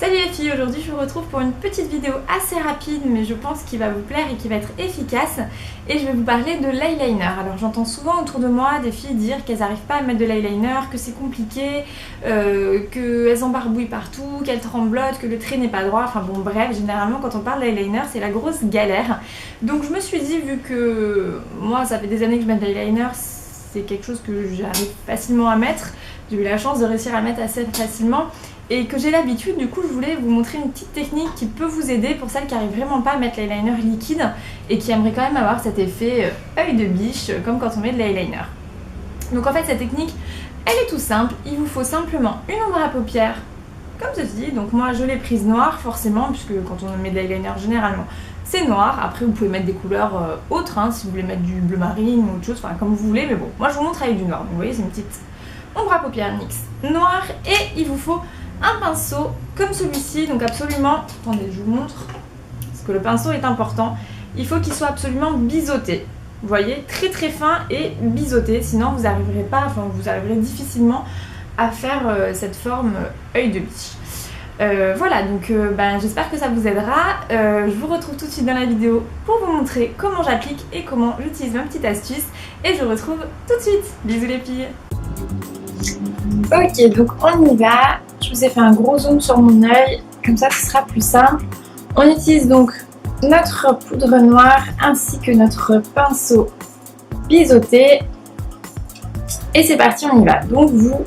Salut les filles, aujourd'hui je vous retrouve pour une petite vidéo assez rapide mais je pense qu'il va vous plaire et qui va être efficace et je vais vous parler de l'eyeliner. Alors j'entends souvent autour de moi des filles dire qu'elles n'arrivent pas à mettre de l'eyeliner, que c'est compliqué, qu'elles embarbouillent partout, qu'elles tremblotent, que le trait n'est pas droit, enfin bon bref, généralement quand on parle d'eyeliner c'est la grosse galère. Donc je me suis dit, vu que moi ça fait des années que je mets de l'eyeliner, c'est quelque chose que j'arrive facilement à mettre, j'ai eu la chance de réussir à le mettre assez facilement et que j'ai l'habitude, du coup je voulais vous montrer une petite technique qui peut vous aider pour celles qui n'arrivent vraiment pas à mettre l'eyeliner liquide et qui aimeraient quand même avoir cet effet œil de biche comme quand on met de l'eyeliner. Donc en fait cette technique elle est tout simple, il vous faut simplement une ombre à paupières comme ceci. Donc moi je l'ai prise noire forcément puisque quand on met de l'eyeliner généralement c'est noir. Après vous pouvez mettre des couleurs autres si vous voulez mettre du bleu marine ou autre chose, enfin comme vous voulez, mais bon moi je vous montre avec du noir. Donc vous voyez c'est une petite ombre à paupières NYX noire et il vous faut un pinceau comme celui-ci, donc absolument, attendez je vous montre, parce que le pinceau est important, il faut qu'il soit absolument biseauté, vous voyez, très très fin et biseauté, sinon vous n'arriverez pas, enfin vous arriverez difficilement à faire cette forme œil de biche. Voilà, donc j'espère que ça vous aidera, je vous retrouve tout de suite dans la vidéo pour vous montrer comment j'applique et comment j'utilise ma petite astuce, et je vous retrouve tout de suite, bisous les filles. Ok, donc on y va. Je vous ai fait un gros zoom sur mon œil, comme ça ce sera plus simple. On utilise donc notre poudre noire ainsi que notre pinceau biseauté. Et c'est parti, on y va. Donc vous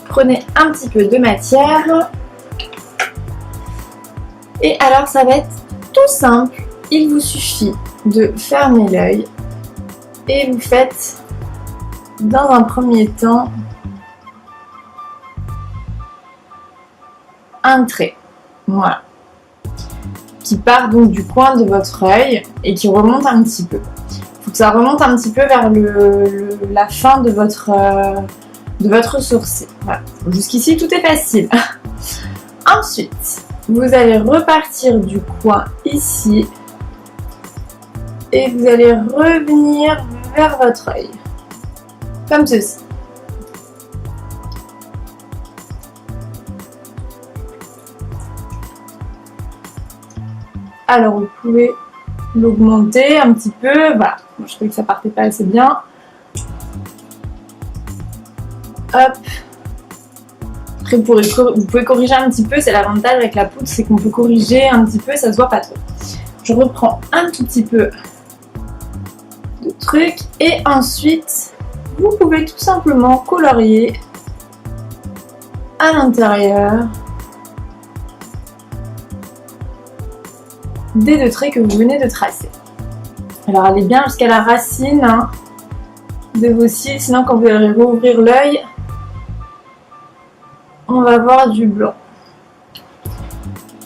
prenez un petit peu de matière. Et alors ça va être tout simple. Il vous suffit de fermer l'œil et vous faites dans un premier temps un trait, voilà, qui part donc du coin de votre œil et qui remonte un petit peu. Il faut que ça remonte un petit peu vers la fin de votre sourcil. Voilà. Jusqu'ici tout est facile. Ensuite, vous allez repartir du coin ici et vous allez revenir vers votre œil, comme ceci. Alors vous pouvez l'augmenter un petit peu, voilà, moi, je trouvais que ça partait pas assez bien. Hop. Après vous pouvez corriger un petit peu, c'est l'avantage avec la poudre, c'est qu'on peut corriger un petit peu, ça se voit pas trop. Je reprends un tout petit peu de truc et ensuite vous pouvez tout simplement colorier à l'intérieur des deux traits que vous venez de tracer. Alors allez bien jusqu'à la racine de vos cils, sinon quand vous allez rouvrir l'œil, on va voir du blanc.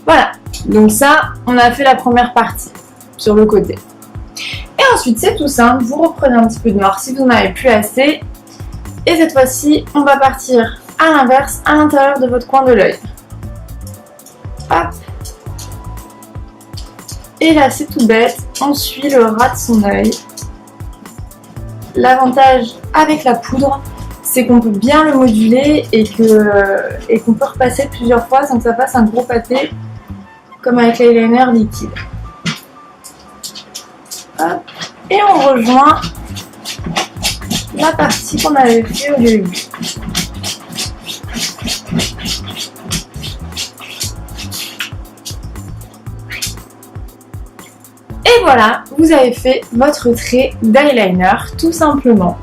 Voilà, donc ça, on a fait la première partie sur le côté. Et ensuite, c'est tout simple, vous reprenez un petit peu de noir si vous n'en avez plus assez. Et cette fois-ci, on va partir à l'inverse, à l'intérieur de votre coin de l'œil. Hop. Et là c'est tout bête, on suit le ras de son œil. L'avantage avec la poudre, c'est qu'on peut bien le moduler et qu'on peut repasser plusieurs fois sans que ça fasse un gros pâté comme avec l'eyeliner liquide. Hop. Et on rejoint la partie qu'on avait fait au début. Et voilà, vous avez fait votre trait d'eyeliner tout simplement.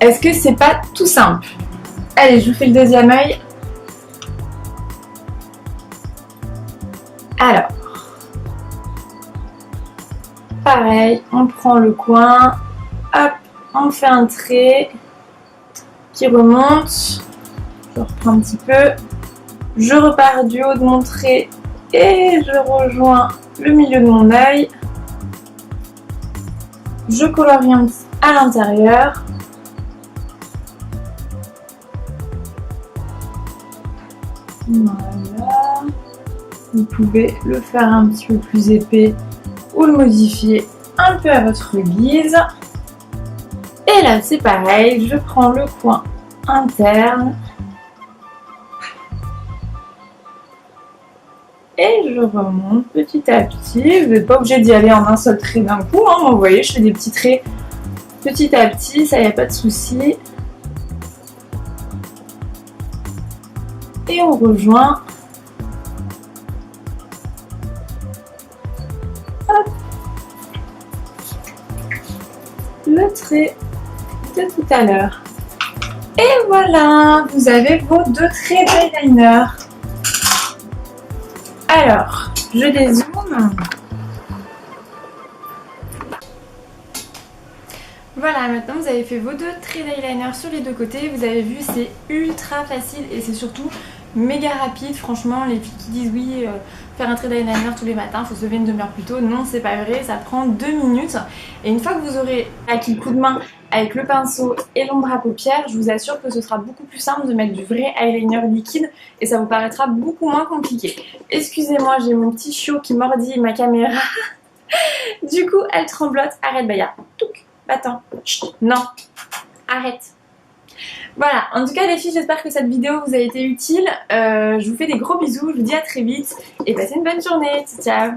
Est-ce que c'est pas tout simple? Allez, je vous fais le deuxième œil. Alors, pareil, on prend le coin, hop, on fait un trait qui remonte. Je reprends un petit peu, je repars du haut de mon trait et je rejoins le milieu de mon œil. Je colorie un petit à l'intérieur. Voilà. Vous pouvez le faire un petit peu plus épais ou le modifier un peu à votre guise. Et là c'est pareil, je prends le coin interne Et je remonte petit à petit. Vous n'êtes pas obligé d'y aller en un seul trait d'un coup, hein. Vous voyez, je fais des petits traits petit à petit, ça y a pas de souci. Et on rejoint. Hop, le trait de tout à l'heure. Et voilà, vous avez vos 2 traits d'eyeliner. Alors, je dézoome. Voilà, maintenant vous avez fait vos 2 traits d'eyeliner sur les 2 côtés. Vous avez vu, c'est ultra facile et c'est surtout méga rapide. Franchement, les filles qui disent oui, faire un trait d'eyeliner tous les matins, il faut se lever une demi-heure plus tôt. Non, c'est pas vrai, ça prend 2 minutes. Et une fois que vous aurez acquis le coup de main avec le pinceau et l'ombre à paupières, je vous assure que ce sera beaucoup plus simple de mettre du vrai eyeliner liquide et ça vous paraîtra beaucoup moins compliqué. Excusez-moi, j'ai mon petit chiot qui mordit ma caméra. Du coup, elle tremblote. Arrête, Baya. Attends, non, arrête. Voilà, en tout cas les filles, j'espère que cette vidéo vous a été utile. Je vous fais des gros bisous, je vous dis à très vite et passez une bonne journée. Ciao, ciao.